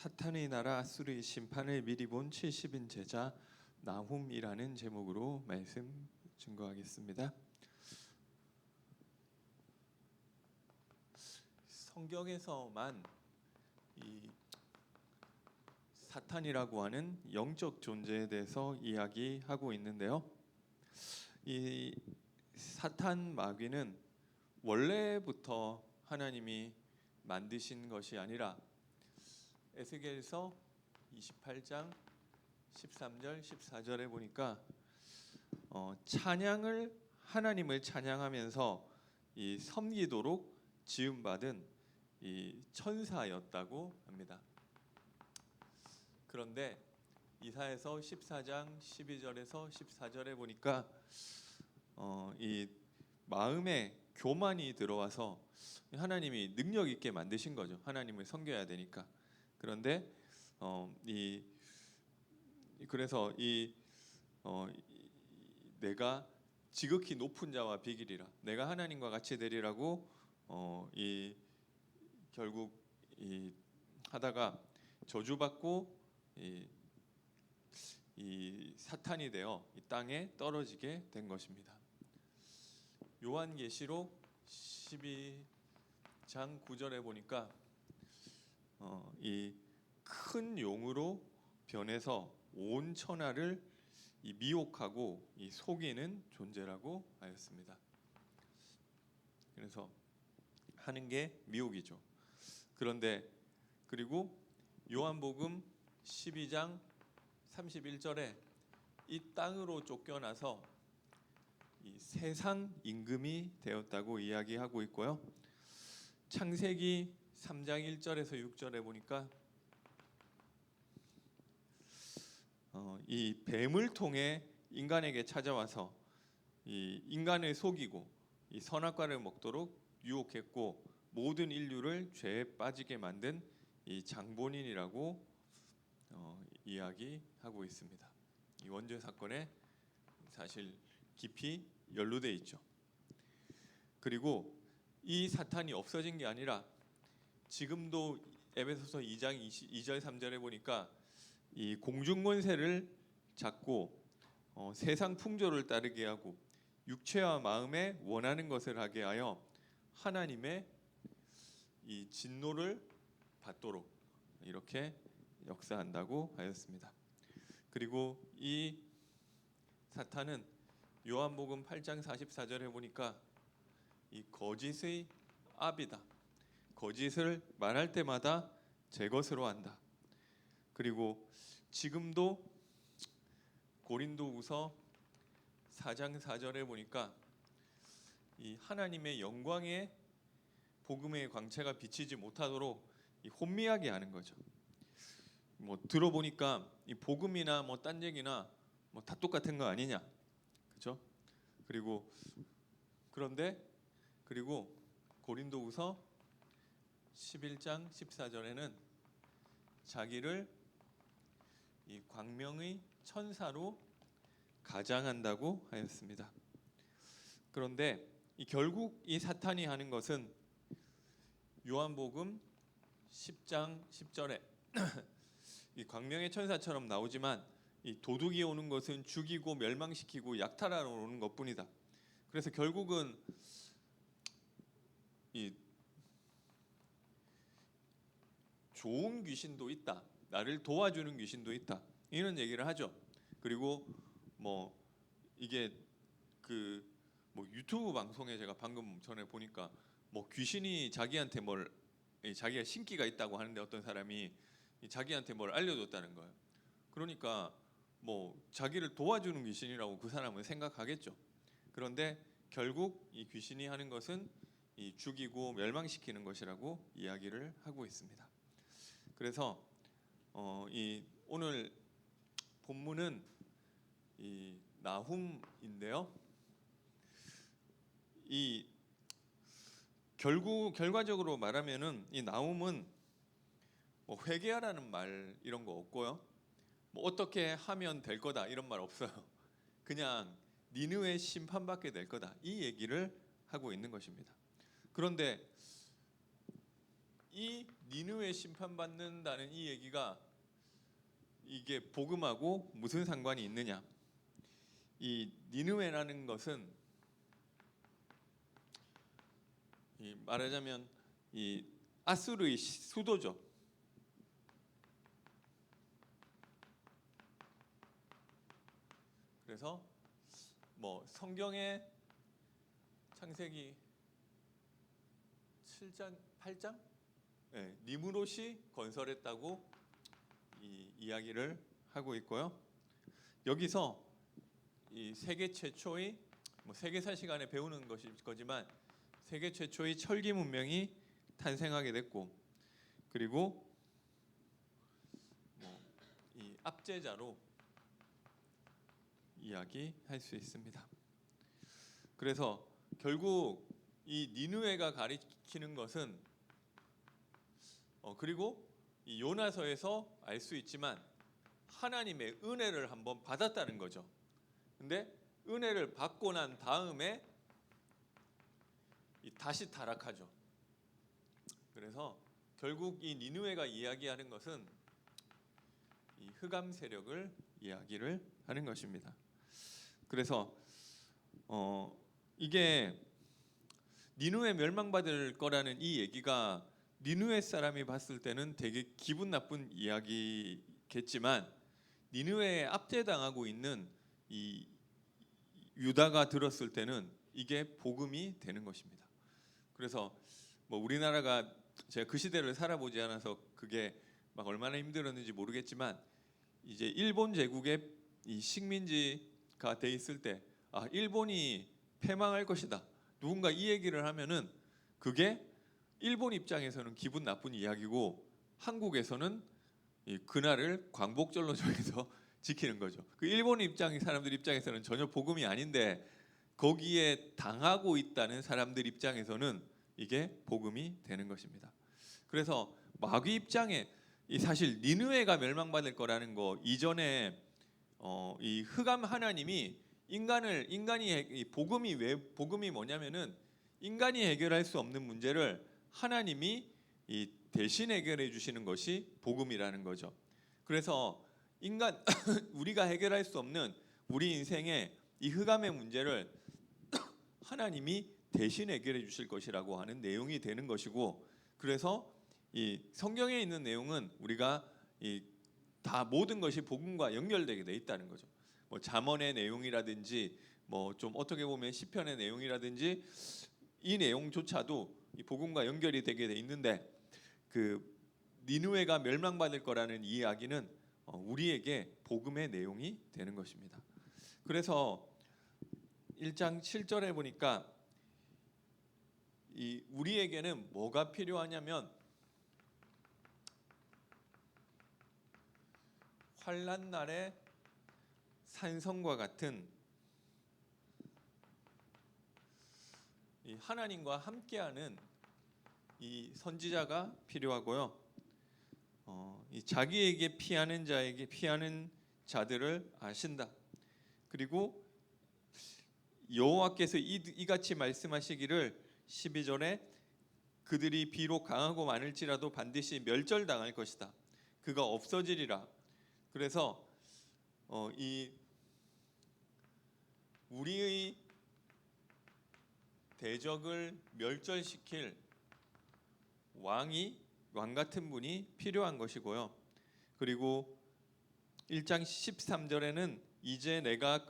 사탄의 나라 아수르의 심판을 미리 본 70인 제자 나훔이라는 제목으로 말씀 증거하겠습니다. 성경에서만 이 사탄이라고 하는 영적 존재에 대해서 이야기하고 있는데요. 이 사탄 마귀는 원래부터 하나님이 만드신 것이 아니라 에스겔서 28장 13절 14절에 보니까 찬양을 하나님을 찬양하면서 이 섬기도록 지음받은 이 천사였다고 합니다. 그런데 이사야서 14장 12절에서 14절에 보니까 이 마음에 교만이 들어와서 하나님이 능력 있게 만드신 거죠. 하나님을 섬겨야 되니까. 그런데 그래서 내가 지극히 높은 자와 비기리라. 내가 하나님과 같이 되리라고 결국 하다가 저주받고 이 사탄이 되어 이 땅에 떨어지게 된 것입니다. 요한계시록 12장 9절에 보니까 이 큰 용으로 변해서 온 천하를 미혹하고 속이는 존재라고 하였습니다. 그래서 하는 게 미혹이죠. 그런데 그리고 요한복음 12장 31절에 이 땅으로 쫓겨나서 이 세상 임금이 되었다고 이야기하고 있고요. 창세기 3장 1절에서 6절에 보니까 이 뱀을 통해 인간에게 찾아와서 이 인간을 속이고 이 선악과를 먹도록 유혹했고 모든 인류를 죄에 빠지게 만든 이 장본인이라고 이야기하고 있습니다. 이 원죄 사건에 사실 깊이 연루돼 있죠. 그리고 이 사탄이 없어진 게 아니라 지금도 에베소서 2장 2절 3절에 보니까 이 공중권세를 잡고 세상 풍조를 따르게 하고 육체와 마음에 원하는 것을 하게 하여 하나님의 이 진노를 받도록 이렇게 역사한다고 하였습니다. 그리고 이 사탄은 요한복음 8장 44절에 보니까 이 거짓의 아비다. 거짓을 말할 때마다 제 것으로 한다. 그리고 지금도 고린도후서 4장 4절에 보니까 이 하나님의 영광의 복음의 광채가 비치지 못하도록 혼미하게 하는 거죠. 뭐 들어보니까 이 복음이나 뭐 딴 얘기나 뭐 다 똑같은 거 아니냐, 그렇죠? 그리고 고린도후서 11장 14절에는 자기를 이 광명의 천사로 가장한다고 하였습니다. 그런데 결국 이 사탄이 하는 것은 요한복음 10장 10절에 이 광명의 천사처럼 나오지만 이 도둑이 오는 것은 죽이고 멸망시키고 약탈하러 오는 것뿐이다. 그래서 결국은 이 좋은 귀신도 있다. 나를 도와주는 귀신도 있다. 이런 얘기를 하죠. 그리고 뭐 이게 뭐 유튜브 방송에 제가 방금 전에 보니까 뭐 귀신이 자기한테 자기가 신기가 있다고 하는데 어떤 사람이 자기한테 뭘 알려줬다는 거예요. 그러니까 뭐 자기를 도와주는 귀신이라고 그 사람은 생각하겠죠. 그런데 결국 이 귀신이 하는 것은 이 죽이고 멸망시키는 것이라고 이야기를 하고 있습니다. 그래서 이 오늘 본문은 이 나훔인데요. 이 결과적으로 말하면은 이 나훔은 뭐 회개하라는 말 이런 거 없고요. 뭐 어떻게 하면 될 거다 이런 말 없어요. 그냥 니느웨 심판받게 될 거다 이 얘기를 하고 있는 것입니다. 그런데 이 니느웨 심판받는다는 이 얘기가 이게 복음하고 무슨 상관이 있느냐? 이 니느웨라는 것은 말하자면 이 아수르의 수도죠. 그래서 뭐 성경의 창세기 7장, 8장 니므롯이 건설했다고 이 이야기를 하고 있고요. 여기서 이 세계 최초의 세계사 시간에 배우는 거지만 세계 최초의 철기 문명이 탄생하게 됐고, 그리고 이 압제자로 이야기할 수 있습니다. 그래서 결국 이 니느웨가 가리키는 것은 그리고 이 요나서에서 알 수 있지만 하나님의 은혜를 한번 받았다는 거죠. 근데 은혜를 받고 난 다음에 다시 타락하죠. 그래서 결국 이 니느웨가 이야기하는 것은 이 흑암 세력을 이야기를 하는 것입니다. 그래서 이게 니느웨 멸망받을 거라는 이 얘기가 니느웨 사람이 봤을 때는 되게 기분 나쁜 이야기겠지만 니느웨에 압제당하고 있는 이 유다가 들었을 때는 이게 복음이 되는 것입니다. 그래서 뭐 우리나라가 제가 그 시대를 살아보지 않아서 그게 막 얼마나 힘들었는지 모르겠지만 이제 일본 제국의 이 식민지가 돼 있을 때 일본이 패망할 것이다. 누군가 이 얘기를 하면은 그게 일본 입장에서는 기분 나쁜 이야기고 한국에서는 그날을 광복절로 정해서 지키는 거죠. 그 일본 사람들 입장에서는 전혀 복음이 아닌데 거기에 당하고 있다는 사람들 입장에서는 이게 복음이 되는 것입니다. 그래서 마귀 입장에 사실 니느웨가 멸망받을 거라는 거 이전에 이 흑암 하나님이 복음이 뭐냐면은 인간이 해결할 수 없는 문제를 하나님이 대신 해결해 주시는 것이 복음이라는 거죠. 그래서 우리가 해결할 수 없는 우리 인생의 이 흑암의 문제를 하나님이 대신 해결해 주실 것이라고 하는 내용이 되는 것이고, 그래서 이 성경에 있는 내용은 우리가 다 모든 것이 복음과 연결되게 돼 있다는 거죠. 뭐 잠언의 내용이라든지 뭐 좀 어떻게 보면 시편의 내용이라든지 이 내용조차도 이 복음과 연결이 되게 돼 있는데 그 니느웨가 멸망받을 거라는 이 이야기는 우리에게 복음의 내용이 되는 것입니다. 그래서 1장 7절에 보니까 우리에게는 뭐가 필요하냐면 환난 날에 산성과 같은 이 하나님과 함께하는 이 선지자가 필요하고요. 이 자기에게 피하는 자들을 아신다. 그리고 여호와께서 이같이 말씀하시기를 12절에 그들이 비록 강하고 많을지라도 반드시 멸절당할 것이다. 그가 없어지리라. 그래서 우리의 대적을 멸절시킬 왕 같은 분이 필요한 것이고요. 그리고 1장 13절에는 이제 내가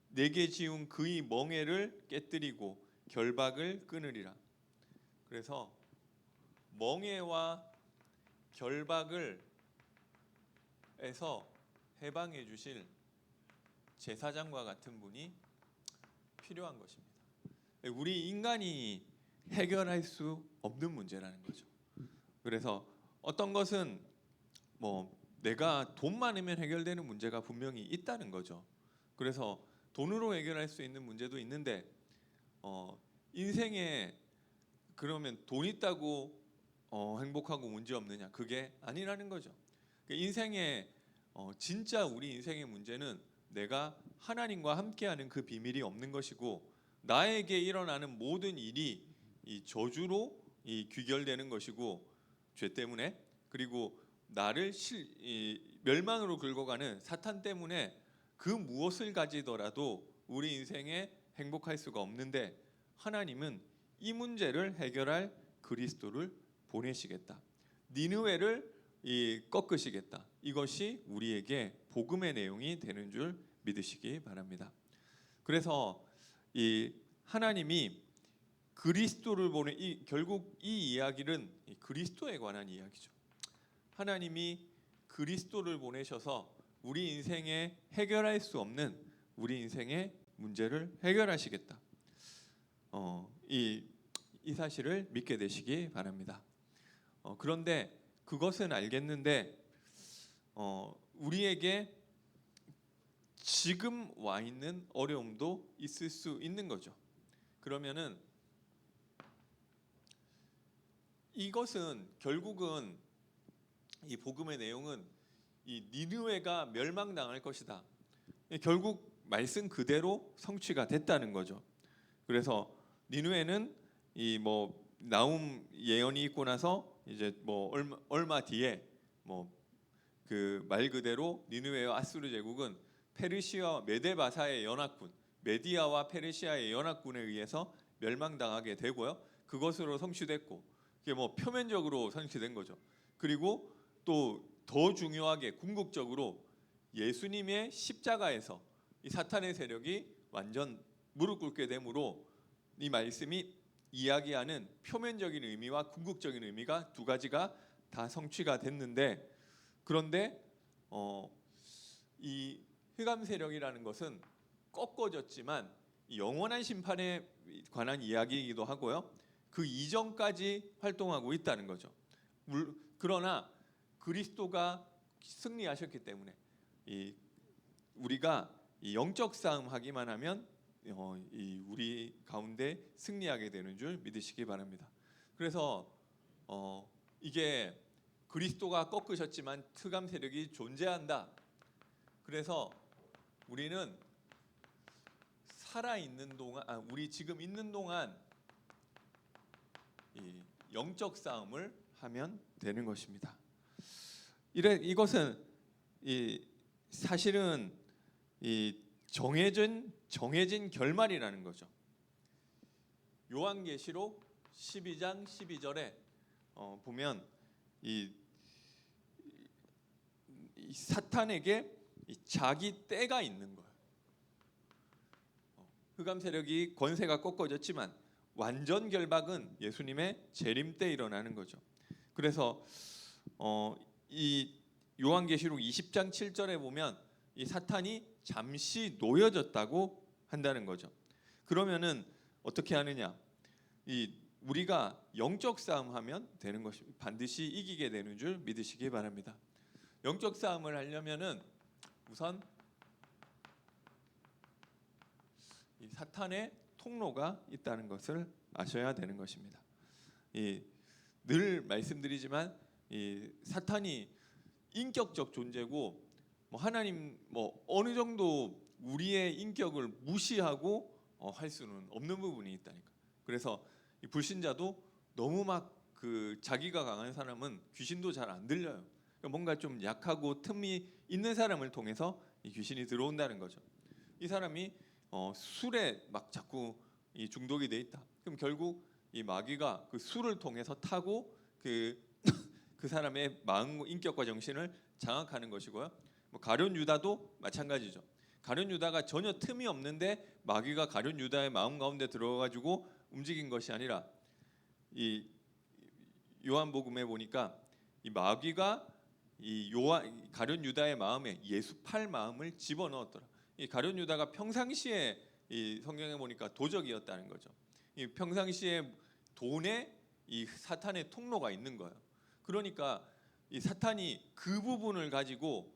내게 지운 그의 멍에를 깨뜨리고 결박을 끊으리라. 그래서 멍에와 결박을 에서 해방해 주실 제사장과 같은 분이 필요한 것입니다. 우리 인간이 해결할 수 없는 문제라는 거죠. 그래서 어떤 것은 뭐 내가 돈 많으면 해결되는 문제가 분명히 있다는 거죠. 그래서 돈으로 해결할 수 있는 문제도 있는데 인생에 그러면 돈 있다고 행복하고 문제 없느냐? 그게 아니라는 거죠. 인생에 진짜 우리 인생의 문제는 내가 하나님과 함께하는 그 비밀이 없는 것이고 나에게 일어나는 모든 일이 이 저주로 귀결되는 것이고 죄 때문에, 그리고 나를 멸망으로 긁어가는 사탄 때문에 그 무엇을 가지더라도 우리 인생에 행복할 수가 없는데, 하나님은 이 문제를 해결할 그리스도를 보내시겠다. 니느웨를 꺾으시겠다. 이것이 우리에게 복음의 내용이 되는 줄 믿으시기 바랍니다. 그래서 이 하나님이 그리스도를 결국 이 이야기는 그리스도에 관한 이야기죠. 하나님이 그리스도를 보내셔서 우리 인생에 해결할 수 없는 우리 인생의 문제를 해결하시겠다. 이 사실을 믿게 되시기 바랍니다. 그런데 그것은 알겠는데 우리에게 지금 와 있는 어려움도 있을 수 있는 거죠. 그러면은 이것은 결국은 이 복음의 내용은 이 니느웨가 멸망당할 것이다. 결국 말씀 그대로 성취가 됐다는 거죠. 그래서 니느웨는 이 나움 예언이 있고 나서 이제 얼마 뒤에 그 말 그대로 니느웨와 아수르 제국은 페르시아와 메데바사의 연합군, 메디아와 페르시아의 연합군에 의해서 멸망당하게 되고요. 그것으로 성취됐고, 그게 표면적으로 성취된 거죠. 그리고 또 더 중요하게 궁극적으로 예수님의 십자가에서 이 사탄의 세력이 완전 무릎 꿇게 되므로 이 말씀이 이야기하는 표면적인 의미와 궁극적인 의미가 두 가지가 다 성취가 됐는데, 그런데 이 흑암 세력이라는 것은 꺾어졌지만 영원한 심판에 관한 이야기이기도 하고요. 그 이전까지 활동하고 있다는 거죠. 그러나 그리스도가 승리하셨기 때문에 우리가 영적 싸움 하기만 하면 우리 가운데 승리하게 되는 줄 믿으시기 바랍니다. 그래서 이게 그리스도가 꺾으셨지만 흑암 세력이 존재한다. 그래서 우리는 살아 있는 동안, 우리 지금 있는 동안 이 영적 싸움을 하면 되는 것입니다. 이것은 사실은 정해진 결말이라는 거죠. 요한계시록 12장 12절에 보면 이 사탄에게 자기 때가 있는 거예요. 흑암 세력이 권세가 꺾어졌지만 완전 결박은 예수님의 재림 때 일어나는 거죠. 그래서 이 요한계시록 20장 7절에 보면 이 사탄이 잠시 놓여졌다고 한다는 거죠. 그러면은 어떻게 하느냐? 우리가 영적 싸움하면 되는 것이 반드시 이기게 되는 줄 믿으시기 바랍니다. 영적 싸움을 하려면은 우선 이 사탄의 통로가 있다는 것을 아셔야 되는 것입니다. 늘 말씀드리지만 사탄이 인격적 존재고 하나님 어느 정도 우리의 인격을 무시하고 할 수는 없는 부분이 있다니까. 그래서 이 불신자도 너무 자기가 강한 사람은 귀신도 잘 안 들려요. 그러니까 뭔가 좀 약하고 틈이 있는 사람을 통해서 이 귀신이 들어온다는 거죠. 이 사람이 술에 자꾸 중독이 돼 있다. 그럼 결국 이 마귀가 그 술을 통해서 타고 그 사람의 마음, 인격과 정신을 장악하는 것이고요. 가룟 유다도 마찬가지죠. 가룟 유다가 전혀 틈이 없는데 마귀가 가룟 유다의 마음 가운데 들어가지고 움직인 것이 아니라 이 요한복음에 보니까 이 마귀가 가룟 유다의 마음에 예수 팔 마음을 집어넣었더라. 이 가룟 유다가 평상시에 이 성경에 보니까 도적이었다는 거죠. 이 평상시에 돈에 이 사탄의 통로가 있는 거예요. 그러니까 이 사탄이 그 부분을 가지고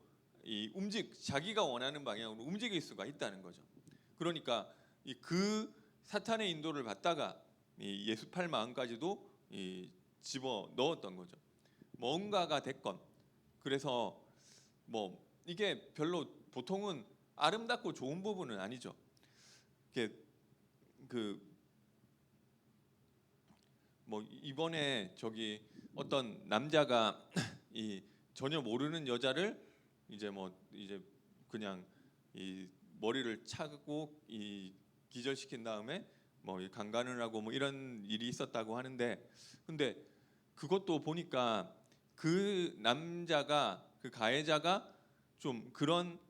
자기가 원하는 방향으로 움직일 수가 있다는 거죠. 그러니까 그 사탄의 인도를 받다가 예수 팔 마음까지도 집어 넣었던 거죠. 뭔가가 됐건. 그래서 이게 별로 보통은 아름답고 좋은 부분은 아니죠. 이번에 어떤 남자가 이 전혀 모르는 여자를 이제 그냥 이 머리를 차고 이 기절시킨 다음에 뭐 강간을 하고 뭐 이런 일이 있었다고 하는데, 근데 그것도 보니까 그 남자가, 그 가해자가 좀 그런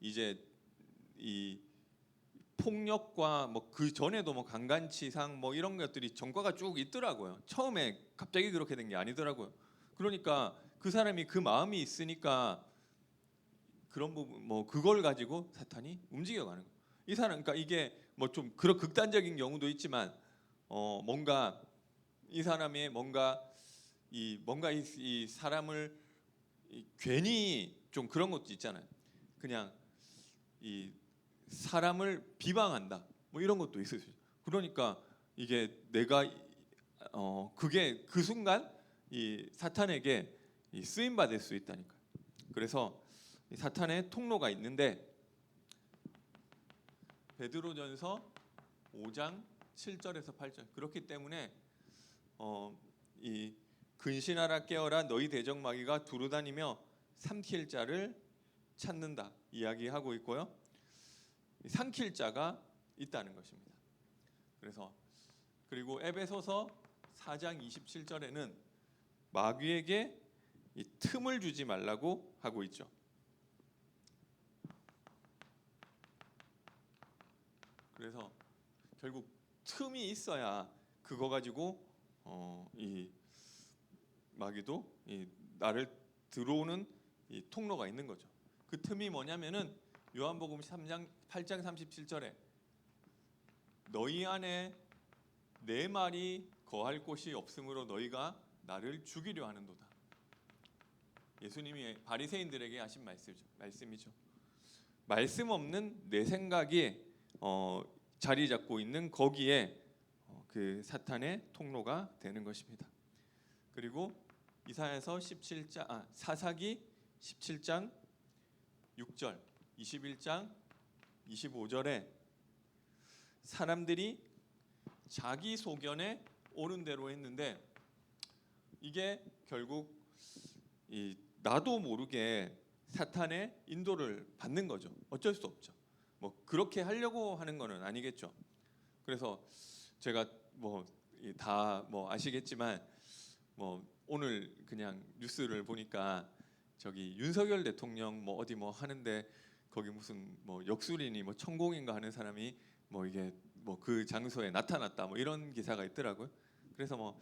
이제 이 폭력과 뭐 그 전에도 뭐 강간치상 뭐 이런 것들이 전과가 쭉 있더라고요. 처음에 갑자기 그렇게 된 게 아니더라고요. 그러니까 그 사람이 그 마음이 있으니까 그런 부분 뭐 그걸 가지고 사탄이 움직여가는 거예요. 이 사람, 그러니까 이게 뭐 좀 그런 극단적인 경우도 있지만 뭔가 이 사람의 이 사람을 괜히 좀 그런 것도 있잖아요. 그냥 이 사람을 비방한다 뭐 이런 것도 있을 수 있어요. 그러니까 이게 내가 그게 그 순간 이 사탄에게 쓰임 받을 수 있다니까요. 그래서 이 사탄의 통로가 있는데 베드로전서 5장 7절에서 8절, 그렇기 때문에 이 근신하라 깨어라 너희 대적 마귀가 두루다니며 삼킬 자를 찾는다 이야기하고 있고요. 삼킬 자가 있다는 것입니다. 그리고 에베소서 4장 27절에는 마귀에게 이 틈을 주지 말라고 하고 있죠. 그래서 결국 틈이 있어야 그거 가지고 이 마귀도 이 나를 들어오는 이 통로가 있는 거죠. 그 틈이 뭐냐면은 요한복음 8장 37절에 너희 안에 내 말이 거할 곳이 없으므로 너희가 나를 죽이려 하는도다. 예수님이 바리새인들에게 하신 말씀이죠. 말씀 없는 내 생각이 자리 잡고 있는 거기에 그 사탄의 통로가 되는 것입니다. 그리고 이사야서 17장 사사기 17장 6절, 21장 25절에 사람들이 자기 소견에 옳은 대로 했는데 이게 결국 나도 모르게 사탄의 인도를 받는 거죠. 어쩔 수 없죠. 뭐 그렇게 하려고 하는 거는 아니겠죠. 그래서 제가 뭐 다 뭐 아시겠지만 뭐 오늘 그냥 뉴스를 보니까 저기 윤석열 대통령 뭐 어디 뭐 하는데 거기 무슨 뭐 역술인이 뭐 천공인가 하는 사람이 뭐 이게 뭐 그 장소에 나타났다 뭐 이런 기사가 있더라고요. 그래서 뭐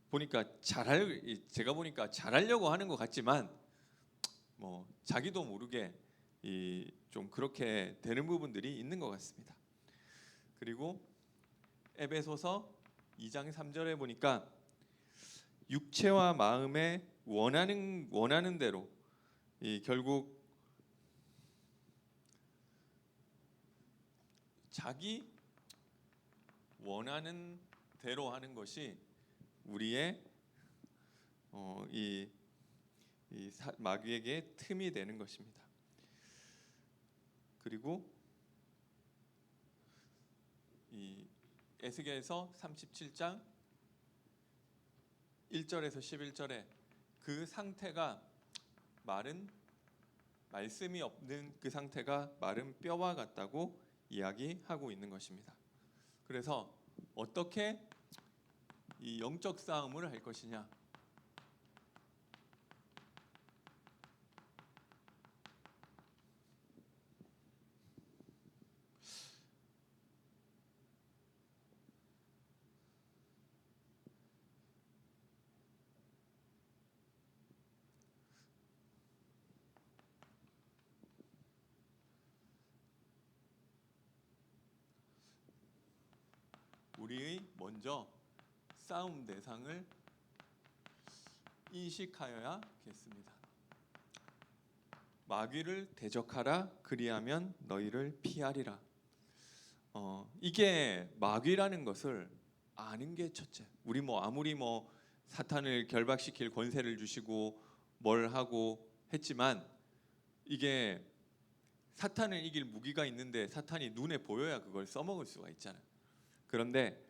보니까 제가 보니까 잘하려고 하는 것 같지만 뭐 자기도 모르게 좀 그렇게 되는 부분들이 있는 것 같습니다. 그리고 에베소서 2장 3절에 보니까 육체와 마음에 원하는 대로 결국 자기 원하는 대로 하는 것이 우리의 마귀에게 틈이 되는 것입니다. 그리고 이 에스겔서 37장 1절에서 11절에 그 상태가 말씀이 없는 그 상태가 마른 뼈와 같다고 이야기하고 있는 것입니다. 그래서 어떻게 이 영적 싸움을 할 것이냐? 우리의 먼저 싸움 대상을 인식하여야겠습니다. 마귀를 대적하라 그리하면 너희를 피하리라. 이게 마귀라는 것을 아는 게 첫째. 우리 뭐 아무리 뭐 사탄을 결박시킬 권세를 주시고 뭘 하고 했지만 이게 사탄을 이길 무기가 있는데 사탄이 눈에 보여야 그걸 써먹을 수가 있잖아요. 그런데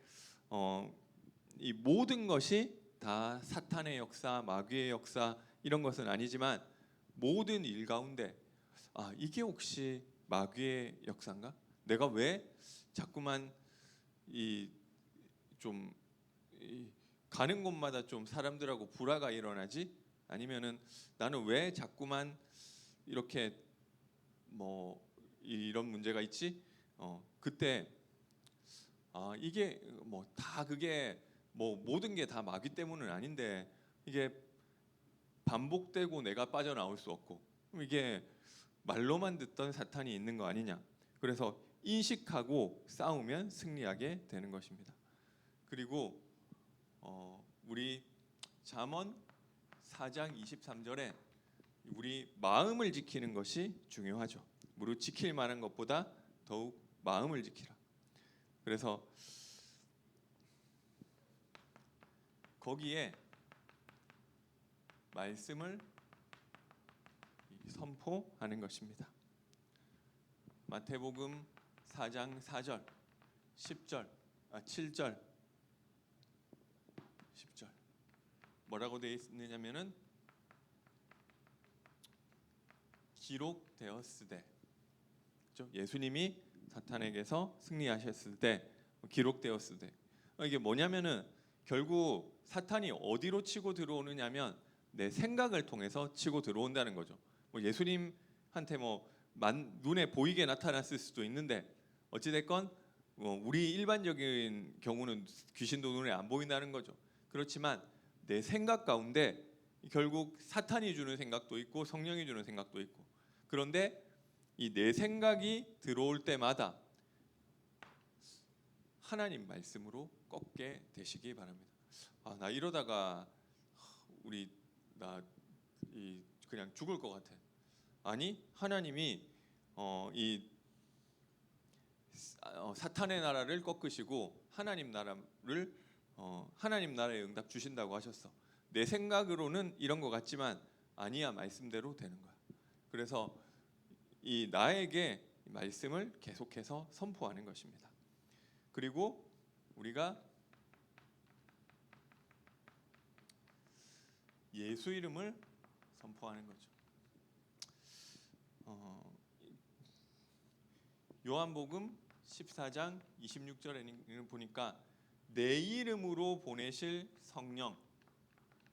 이 모든 것이 다 사탄의 역사, 마귀의 역사 이런 것은 아니지만 모든 일 가운데 이게 혹시 마귀의 역사인가? 내가 왜 자꾸만 좀 가는 곳마다 좀 사람들하고 불화가 일어나지? 아니면은 나는 왜 자꾸만 이렇게 뭐 이런 문제가 있지? 그때 이게 뭐 다 그게 뭐 모든 게 다 마귀 때문은 아닌데 이게 반복되고 내가 빠져나올 수 없고 이게 말로만 듣던 사탄이 있는 거 아니냐? 그래서 인식하고 싸우면 승리하게 되는 것입니다. 그리고 우리 잠언 4장 23절에 우리 마음을 지키는 것이 중요하죠. 무릇 지킬 만한 것보다 더욱 마음을 지키라. 그래서 거기에 말씀을 선포하는 것입니다. 마태복음 4장 4절, 10절, 7절, 10절 뭐라고 되어 있느냐면은 기록되었으되, 그렇죠? 예수님이 사탄에게서 승리하셨을 때 기록되었으되 이게 뭐냐면은 결국 사탄이 어디로 치고 들어오느냐면 내 생각을 통해서 치고 들어온다는 거죠. 뭐 예수님한테 뭐 눈에 보이게 나타났을 수도 있는데 어찌 됐건 우리 일반적인 경우는 귀신도 눈에 안 보인다는 거죠. 그렇지만 내 생각 가운데 결국 사탄이 주는 생각도 있고 성령이 주는 생각도 있고, 그런데 이 내 생각이 들어올 때마다 하나님 말씀으로 꺾게 되시기 바랍니다. 나 이러다가 그냥 죽을 것 같아. 아니, 하나님이 이 사탄의 나라를 꺾으시고 하나님 나라의 응답 주신다고 하셨어. 내 생각으로는 이런 것 같지만 아니야, 말씀대로 되는 거야. 그래서 이 나에게 말씀을 계속해서 선포하는 것입니다. 그리고 우리가 예수 이름을 선포하는 거죠. 요한복음 14장 26절에는 보니까 내 이름으로 보내실 성령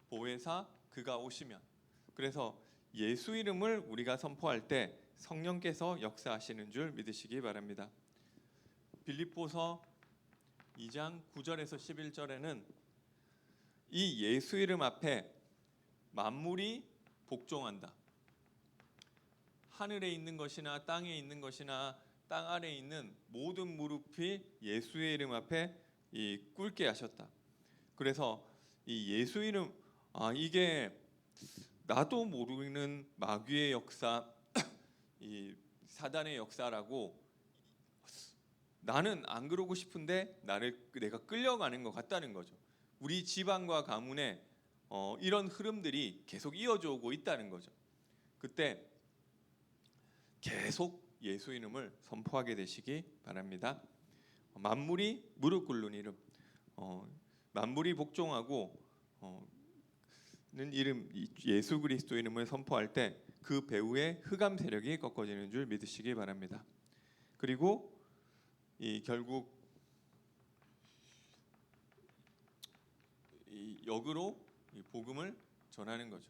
보혜사 그가 오시면, 그래서 예수 이름을 우리가 선포할 때 성령께서 역사하시는 줄 믿으시기 바랍니다. 빌립보서 2장 9절에서 11절에는 이 예수 이름 앞에 만물이 복종한다. 하늘에 있는 것이나 땅에 있는 것이나 땅 아래에 있는 모든 무릎이 예수의 이름 앞에 꿇게 하셨다. 그래서 이 예수 이름 이게 나도 모르는 마귀의 역사, 이 사단의 역사라고 나는 안 그러고 싶은데 내가 끌려가는 것 같다는 거죠. 우리 집안과 가문에 이런 흐름들이 계속 이어져 오고 있다는 거죠. 그때 계속 예수 이름을 선포하게 되시기 바랍니다. 만물이 무릎 꿇는 이름, 만물이 복종하고 는 이름 예수 그리스도 이름을 선포할 때 그 배후의 흑암 세력이 꺾어지는 줄 믿으시기 바랍니다. 그리고 결국 역으로 복음을 전하는 거죠.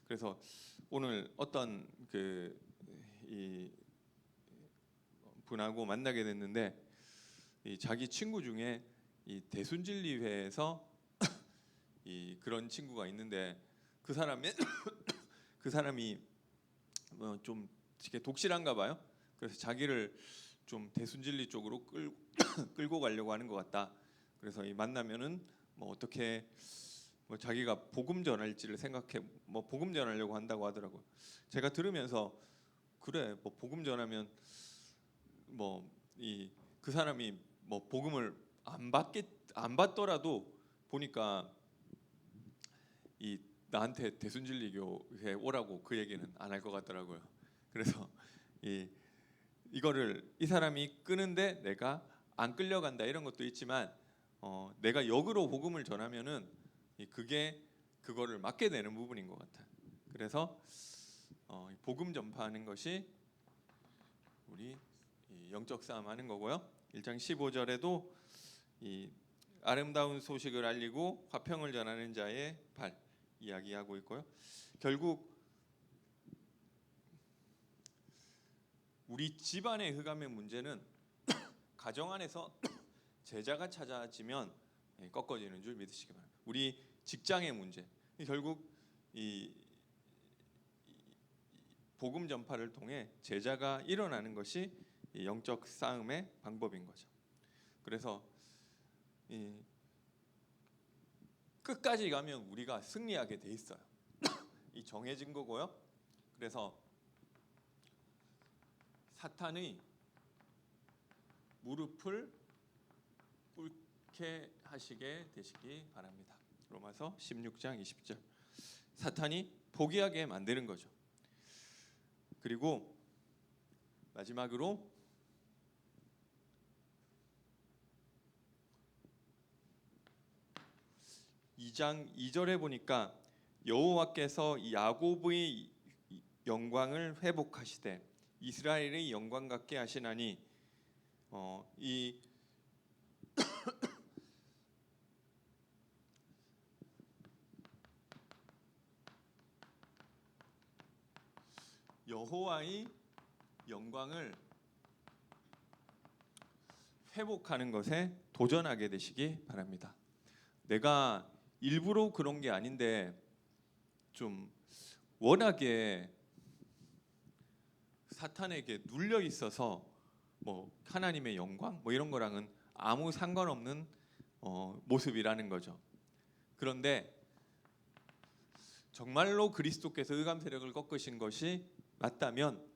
그래서 오늘 어떤 분하고 만나게 됐는데 자기 친구 중에 대순진리회에서 그런 친구가 있는데 그 사람이 좀 되게 독실한가 봐요. 그래서 자기를 좀 대순진리 쪽으로 끌고 가려고 하는 것 같다. 그래서 만나면은 뭐 어떻게 자기가 복음 전할지를 생각해 복음 전하려고 한다고 하더라고요. 제가 들으면서 그래, 뭐 복음 전하면 그 사람이 복음을 안 받더라도 보니까 나한테 대순진리교에 오라고 그 얘기는 안 할 것 같더라고요. 그래서 이거를 이 사람이 끄는데 내가 안 끌려간다 이런 것도 있지만 내가 역으로 복음을 전하면은 그게 그거를 막게 되는 부분인 것 같아요. 그래서 복음 전파하는 것이 우리 이 영적 싸움하는 거고요. 1장 15절에도 이 아름다운 소식을 알리고 화평을 전하는 자의 발 이야기하고 있고요. 결국 우리 집안의 흑암의 문제는 가정 안에서 제자가 찾아지면 꺾어지는 줄 믿으시기 바랍니다. 우리 직장의 문제, 결국 이 복음 전파를 통해 제자가 일어나는 것이 이 영적 싸움의 방법인 거죠. 그래서 끝까지 가면 우리가 승리하게 돼 있어요. 이 정해진 거고요. 그래서 사탄의 무릎을 꿇게 하시게 되시기 바랍니다. 로마서 16장 20절. 사탄이 포기하게 만드는 거죠. 그리고 마지막으로 이 장 2절에 보니까 여호와께서 야곱의 영광을 회복하시되 이스라엘의 영광 같게 하시나니 이 여호와의 영광을 회복하는 것에 도전하게 되시기 바랍니다. 내가 일부러 그런 게 아닌데 좀 워낙에 사탄에게 눌려 있어서 뭐 하나님의 영광 뭐 이런 거랑은 아무 상관없는 모습이라는 거죠. 그런데 정말로 그리스도께서 흑암 세력을 꺾으신 것이 맞다면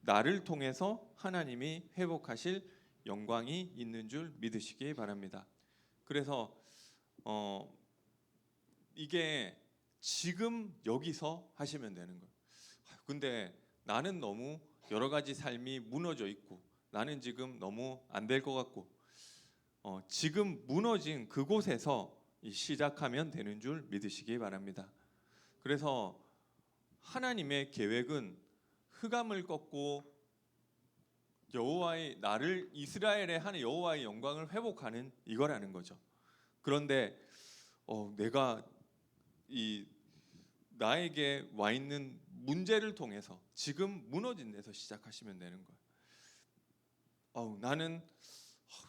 나를 통해서 하나님이 회복하실 영광이 있는 줄 믿으시기 바랍니다. 그래서 이게 지금 여기서 하시면 되는 거예요. 근데 나는 너무 여러 가지 삶이 무너져 있고 나는 지금 너무 안 될 것 같고 지금 무너진 그곳에서 시작하면 되는 줄 믿으시기 바랍니다. 그래서 하나님의 계획은 흑암을 꺾고 여호와의 나를 이스라엘의 하는 여호와의 영광을 회복하는 이거라는 거죠. 그런데 내가 나에게 와 있는 문제를 통해서 지금 무너진 데서 시작하시면 되는 거예요. 나는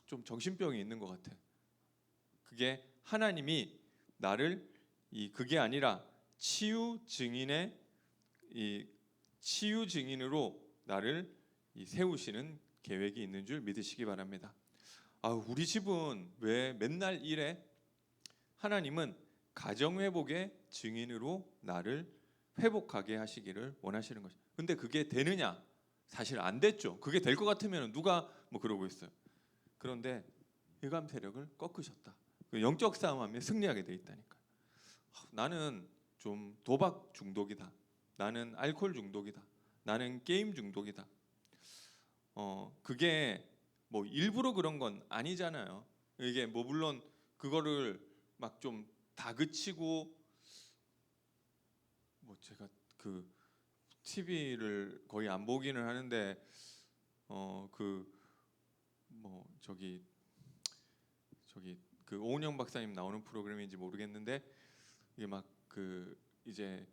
좀 정신병이 있는 것 같아. 그게 하나님이 나를 그게 아니라 치유 증인으로 나를 세우시는 계획이 있는 줄 믿으시기 바랍니다. 우리 집은 왜 맨날 이래? 하나님은 가정 회복의 증인으로 나를 회복하게 하시기를 원하시는 것이죠. 근데 그게 되느냐? 사실 안 됐죠. 그게 될 것 같으면 누가 뭐 그러고 있어요. 그런데 흑암 세력을 꺾으셨다. 영적 싸움하면 승리하게 돼 있다니까요. 나는 좀 도박 중독이다. 나는 알코올 중독이다. 나는 게임 중독이다. 그게 뭐 일부러 그런 건 아니잖아요. 이게 뭐 물론 그거를 막 좀 다그치고 뭐 제가 그 TV를 거의 안 보기는 하는데 그 뭐 저기 그 오은영 박사님 나오는 프로그램인지 모르겠는데 이게 막 그 이제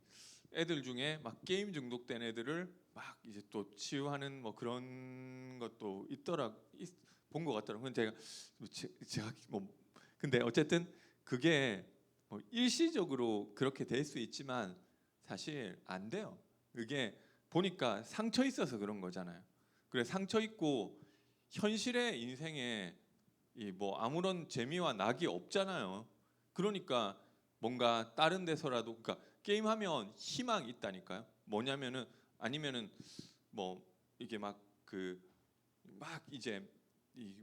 애들 중에 막 게임 중독된 애들을 막 이제 또 치유하는 뭐 그런 것도 본 것 같더라고요. 제가 뭐 근데 어쨌든 그게 뭐 일시적으로 그렇게 될 수 있지만 사실 안 돼요. 그게 보니까 상처 있어서 그런 거잖아요. 그래 상처 있고 현실의 인생에 뭐 아무런 재미와 낙이 없잖아요. 그러니까 뭔가 다른 데서라도 그러니까 게임하면 희망이 있다니까요. 뭐냐면은 아니면은 뭐 이게 막 이제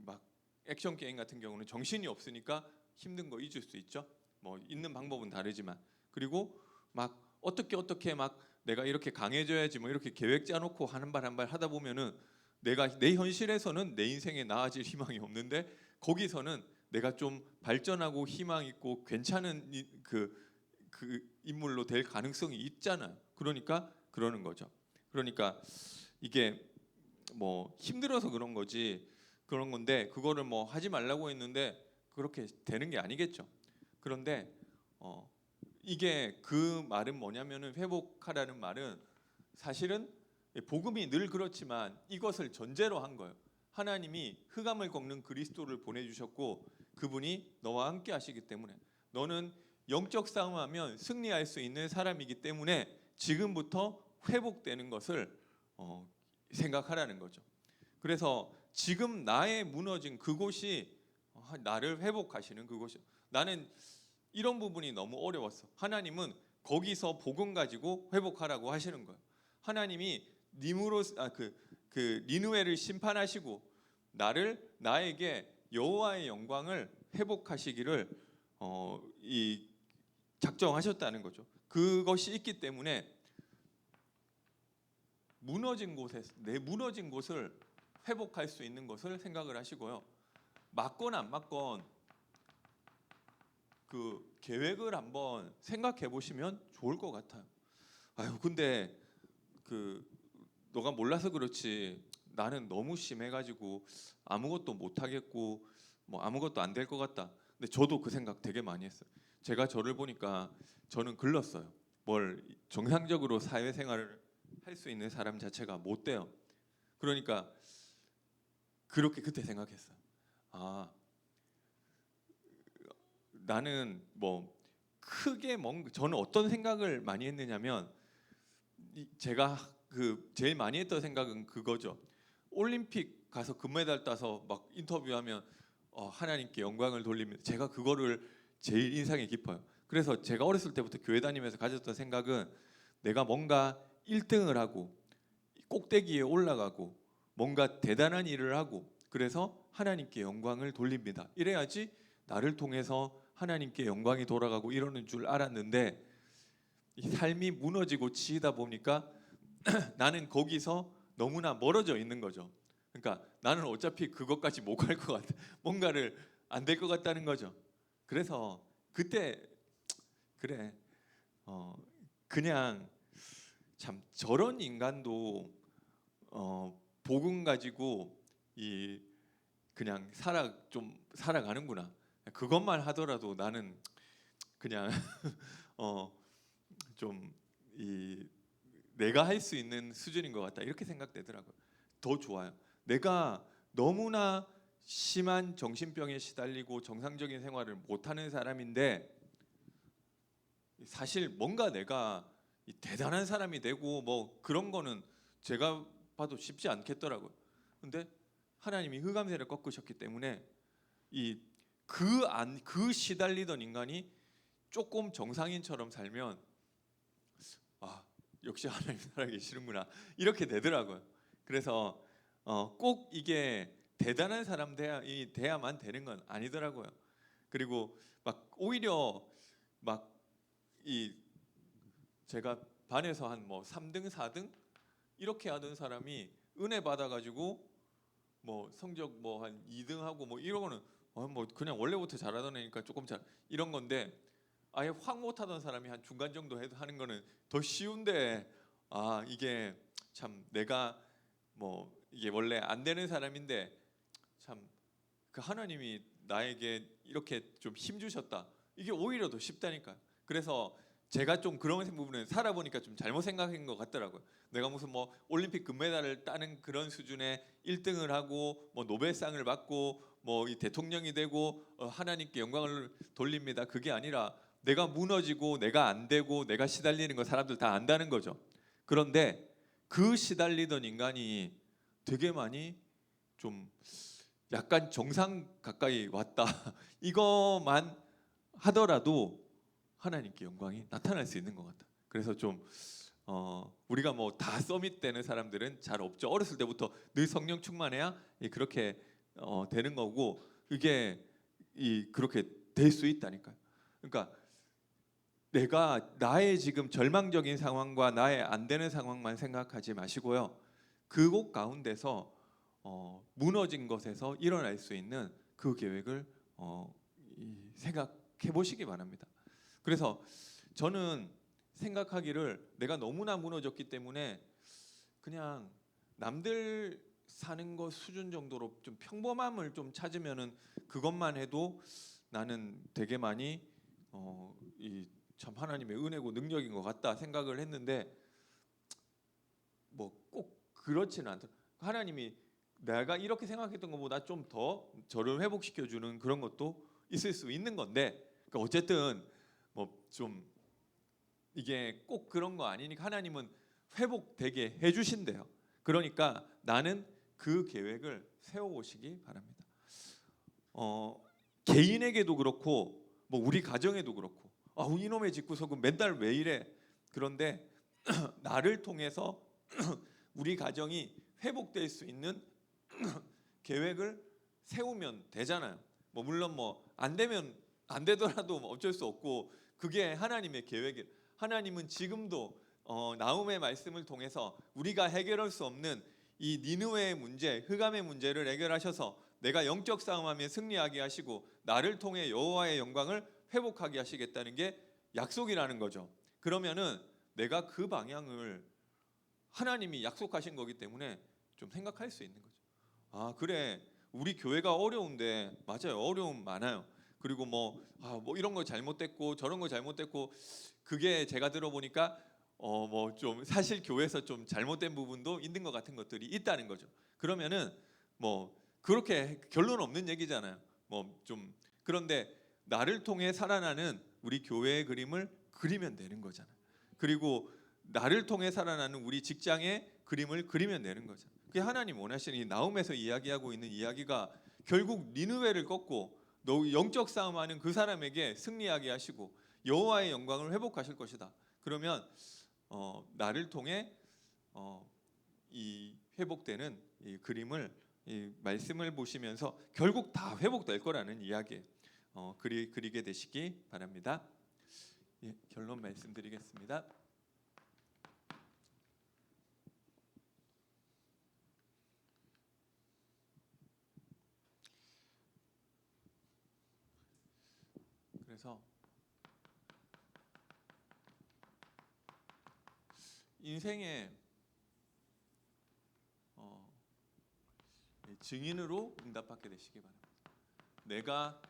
막 액션 게임 같은 경우는 정신이 없으니까 힘든 거 잊을 수 있죠. 뭐 있는 방법은 다르지만 그리고 막 어떻게 막 내가 이렇게 강해져야지 뭐 이렇게 계획 짜놓고 한 발 한 발 하다 보면은 내가 내 현실에서는 내 인생에 나아질 희망이 없는데 거기서는 내가 좀 발전하고 희망 있고 괜찮은 그 인물로 될 가능성이 있잖아요. 그러니까 그러는 거죠. 그러니까 이게 뭐 힘들어서 그런 거지, 그런 건데 그거를 뭐 하지 말라고 했는데 그렇게 되는 게 아니겠죠. 그런데 이게 그 말은 뭐냐면은, 회복하라는 말은 사실은 복음이 늘 그렇지만 이것을 전제로 한 거예요. 하나님이 흑암을 꺾는 그리스도를 보내주셨고 그분이 너와 함께 하시기 때문에 너는 영적 싸움하면 승리할 수 있는 사람이기 때문에 지금부터 회복되는 것을 생각하라는 거죠. 그래서 지금 나의 무너진 그곳이 나를 회복하시는 그곳이요. 나는 이런 부분이 너무 어려웠어. 하나님은 거기서 복음 가지고 회복하라고 하시는 거예요. 하나님이 니느웨를 심판하시고 나에게 여호와의 영광을 회복하시기를 이 작정하셨다는 거죠. 그것이 있기 때문에 내 무너진 곳을 회복할 수 있는 것을 생각을 하시고요. 맞건 안 맞건 그 계획을 한번 생각해 보시면 좋을 것 같아요. 아유, 근데 너가 몰라서 그렇지 나는 너무 심해가지고 아무것도 못 하겠고 뭐 아무것도 안 될 것 같다. 근데 저도 그 생각 되게 많이 했어요. 제가 저를 보니까 저는 글렀어요. 뭘 정상적으로 사회생활을 할 수 있는 사람 자체가 못 돼요. 그러니까 그렇게 그때 생각했어요. 나는 뭐 크게 저는 어떤 생각을 많이 했느냐면, 제가 제일 많이 했던 생각은 그거죠. 올림픽 가서 금메달 따서 막 인터뷰하면 하나님께 영광을 돌립니다. 제가 그거를 제일 인상이 깊어요. 그래서 제가 어렸을 때부터 교회 다니면서 가졌던 생각은 내가 뭔가 1등을 하고 꼭대기에 올라가고 뭔가 대단한 일을 하고 그래서 하나님께 영광을 돌립니다. 이래야지 나를 통해서 하나님께 영광이 돌아가고 이러는 줄 알았는데, 이 삶이 무너지고 치이다 보니까 나는 거기서 너무나 멀어져 있는 거죠. 그러니까 나는 어차피 그것까지 못 갈 것 같아. 뭔가를 안 될 것 같다는 거죠. 그래서 그때 그래 그냥 참 저런 인간도 복음 가지고 그냥 살아가는구나. 그것만 하더라도 나는 그냥 좀 내가 할 수 있는 수준인 것 같다, 이렇게 생각되더라고요. 더 좋아요. 내가 너무나 심한 정신병에 시달리고 정상적인 생활을 못하는 사람인데 사실 뭔가 내가 대단한 사람이 되고 뭐 그런 거는 제가 봐도 쉽지 않겠더라고요. 근데 하나님이 흑암세를 꺾으셨기 때문에 그 시달리던 인간이 조금 정상인처럼 살면 역시 하나님 살아계시는구나, 이렇게 되더라고요. 그래서 꼭 이게 대단한 사람 돼야만 되는 건 아니더라고요. 그리고 막 오히려 제가 반에서 한 뭐 3등 4등 이렇게 하던 사람이 은혜 받아가지고 뭐 성적 뭐 한 2등 하고 뭐 이런 거는 뭐 그냥 원래부터 잘하던 애니까 조금 이런 건데, 아예 확 못하던 사람이 한 중간 정도 하는 거는 더 쉬운데, 이게 참 내가 뭐 이게 원래 안 되는 사람인데 참 그 하나님이 나에게 이렇게 좀 힘 주셨다, 이게 오히려 더 쉽다니까요. 그래서 제가 좀 그런 부분은 살아보니까 좀 잘못 생각한 것 같더라고요. 내가 무슨 뭐 올림픽 금메달을 따는 그런 수준의 1등을 하고 뭐 노벨상을 받고 뭐 이 대통령이 되고 하나님께 영광을 돌립니다, 그게 아니라 내가 무너지고 내가 안 되고 내가 시달리는 거 사람들 다 안다는 거죠. 그런데 그 시달리던 인간이 되게 많이 좀 약간 정상 가까이 왔다 이것만 하더라도 하나님께 영광이 나타날 수 있는 것 같다. 그래서 좀 우리가 뭐 다 서밋 되는 사람들은 잘 없죠. 어렸을 때부터 늘 성령 충만해야 그렇게 되는 거고, 이게 그렇게 될 수 있다니까요. 그러니까 내가 나의 지금 절망적인 상황과 나의 안 되는 상황만 생각하지 마시고요. 그곳 가운데서 무너진 것에서 일어날 수 있는 그 계획을 생각해 보시기 바랍니다. 그래서 저는 생각하기를 내가 너무나 무너졌기 때문에 그냥 남들 사는 것 수준 정도로 좀 평범함을 좀 찾으면은 그것만 해도 나는 되게 많이 이 참 하나님의 은혜고 능력인 것 같다 생각을 했는데 뭐 꼭 그렇지는 않더라고요. 하나님이 내가 이렇게 생각했던 것보다 좀 더 저를 회복시켜 주는 그런 것도 있을 수 있는 건데, 그러니까 어쨌든 뭐 좀 이게 꼭 그런 거 아니니까 하나님은 회복되게 해주신대요. 그러니까 나는 그 계획을 세워보시기 바랍니다. 개인에게도 그렇고 뭐 우리 가정에도 그렇고 이놈의 집구석은 맨날 왜 이래. 그런데 나를 통해서 우리 가정이 회복될 수 있는 계획을 세우면 되잖아요. 뭐 물론 뭐 안 되면 안 되더라도 어쩔 수 없고 그게 하나님의 계획이. 하나님은 지금도 나훔의 말씀을 통해서 우리가 해결할 수 없는 이 니느웨의 문제, 흑암의 문제를 해결하셔서 내가 영적 싸움하며 승리하게 하시고 나를 통해 여호와의 영광을 회복하게 하시겠다는 게 약속이라는 거죠. 그러면은 내가 그 방향을 하나님이 약속하신 거기 때문에 좀 생각할 수 있는 거죠. 아 그래, 우리 교회가 어려운데 맞아요, 어려움 많아요. 그리고 뭐 이런 거 잘못됐고 저런 거 잘못됐고 그게 제가 들어보니까 뭐 좀 사실 교회에서 좀 잘못된 부분도 있는 것 같은 것들이 있다는 거죠. 그러면은 뭐 그렇게 결론 없는 얘기잖아요. 뭐 좀 그런데 나를 통해 살아나는 우리 교회의 그림을 그리면 되는 거잖아요. 그리고 나를 통해 살아나는 우리 직장의 그림을 그리면 되는 거죠. 그게 하나님 원하시는 이 나홈에서 이야기하고 있는 이야기가 결국 니느웨를 꺾고 너 영적 싸움하는 그 사람에게 승리하게 하시고 여호와의 영광을 회복하실 것이다. 그러면 나를 통해 이 회복되는 이 그림을 이 말씀을 보시면서 결국 다 회복될 거라는 이야기에 그리게 되시기 바랍니다. 예, 결론 말씀드리겠습니다. 그래서 인생의 증인으로 응답받게 되시기 바랍니다. 내가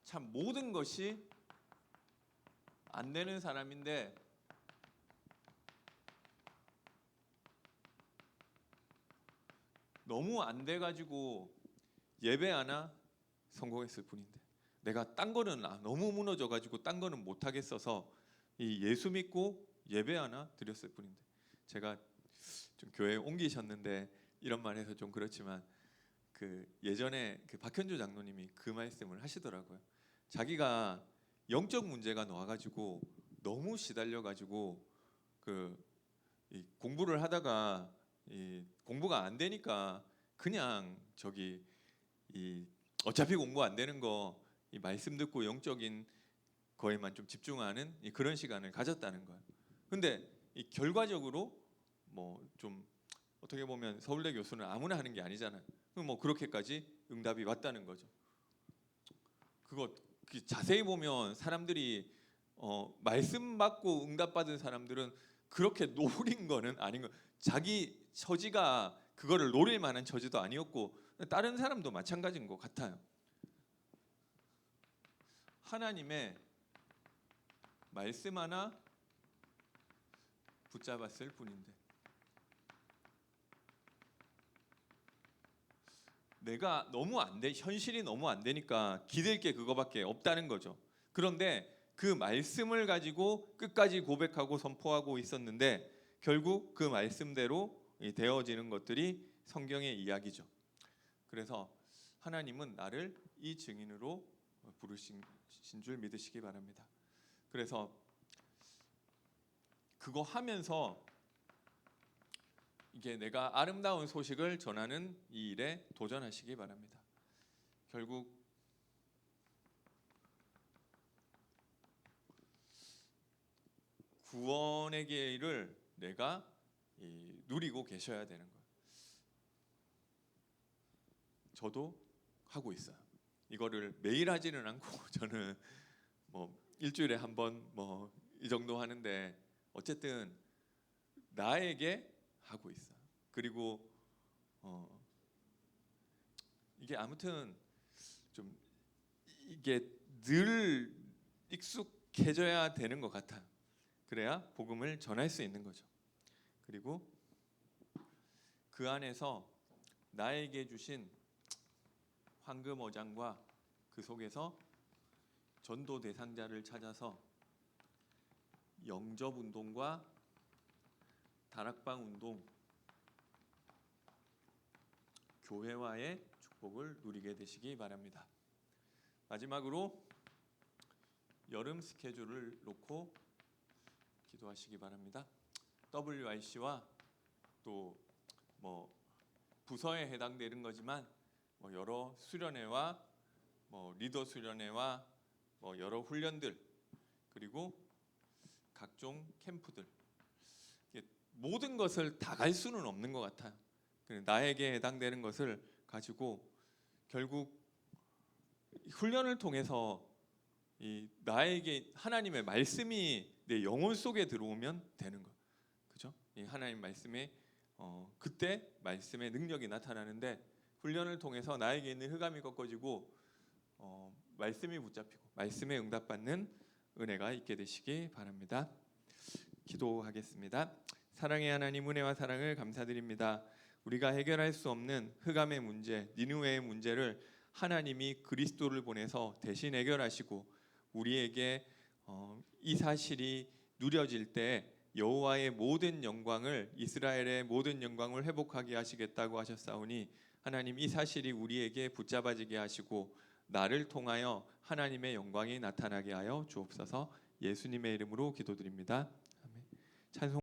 참 모든 것이 안 되는 사람인데 너무 안 돼가지고 예배 하나 성공했을 뿐인데 내가 딴 거는 너무 무너져가지고 딴 거는 못 하겠어서 이 예수 믿고 예배 하나 드렸을 뿐인데, 제가 좀 교회 옮기셨는데 이런 말 해서 좀 그렇지만 그 예전에 그 박현주 장로님이 그 말씀을 하시더라고요. 자기가 영적 문제가 나와가지고 너무 시달려가지고 이 공부를 하다가 이 공부가 안 되니까 그냥 이 어차피 공부 안 되는 거 이 말씀 듣고 영적인 거에만 좀 집중하는 그런 시간을 가졌다는 거예요. 근데 이 결과적으로 뭐 좀 어떻게 보면 서울대 교수는 아무나 하는 게 아니잖아요. 뭐 그렇게까지 응답이 왔다는 거죠. 그거 자세히 보면 사람들이 말씀 받고 응답 받은 사람들은 그렇게 노린 거는 아닌 거. 자기 처지가 그거를 노릴 만한 처지도 아니었고 다른 사람도 마찬가지인 것 같아요. 하나님의 말씀 하나 붙잡았을 뿐인데 내가 너무 안 돼, 현실이 너무 안 되니까 기댈 게 그거밖에 없다는 거죠. 그런데 그 말씀을 가지고 끝까지 고백하고 선포하고 있었는데 결국 그 말씀대로 되어지는 것들이 성경의 이야기죠. 그래서 하나님은 나를 이 증인으로 부르신 줄 믿으시기 바랍니다. 그래서 그거 하면서 이게 내가 아름다운 소식을 전하는 이 일에 도전하시기 바랍니다. 결국 구원의 길을 내가 누리고 계셔야 되는 거예요. 저도 하고 있어요. 이거를 매일 하지는 않고 저는 뭐 일주일에 한 번 뭐 이 정도 하는데 어쨌든 나에게 하고 있어. 그리고 이게 아무튼 좀 이게 늘 익숙해져야 되는 것 같아. 그래야 복음을 전할 수 있는 거죠. 그리고 그 안에서 나에게 주신 황금 어장과 그 속에서 전도 대상자를 찾아서 영접 운동과 다락방 운동, 교회와의 축복을 누리게 되시기 바랍니다. 마지막으로 여름 스케줄을 놓고 기도하시기 바랍니다. WIC와 또 뭐 부서에 해당되는 거지만 뭐 여러 수련회와 뭐 리더 수련회와 뭐 여러 훈련들 그리고 각종 캠프들 모든 것을 다 갈 수는 없는 것 같아요. 나에게 해당되는 것을 가지고 결국 훈련을 통해서 이 나에게 하나님의 말씀이 내 영혼 속에 들어오면 되는 거, 그죠? 이 하나님 말씀에 그때 말씀의 능력이 나타나는데 훈련을 통해서 나에게 있는 흑암이 꺾어지고 말씀이 붙잡히고 말씀에 응답받는 은혜가 있게 되시기 바랍니다. 기도하겠습니다. 사랑의 하나님, 은혜와 사랑을 감사드립니다. 우리가 해결할 수 없는 흑암의 문제, 니느웨의 문제를 하나님이 그리스도를 보내서 대신 해결하시고 우리에게 이 사실이 누려질 때 여호와의 모든 영광을, 이스라엘의 모든 영광을 회복하게 하시겠다고 하셨사오니 하나님, 이 사실이 우리에게 붙잡아지게 하시고 나를 통하여 하나님의 영광이 나타나게 하여 주옵소서. 예수님의 이름으로 기도드립니다. 아멘. 찬송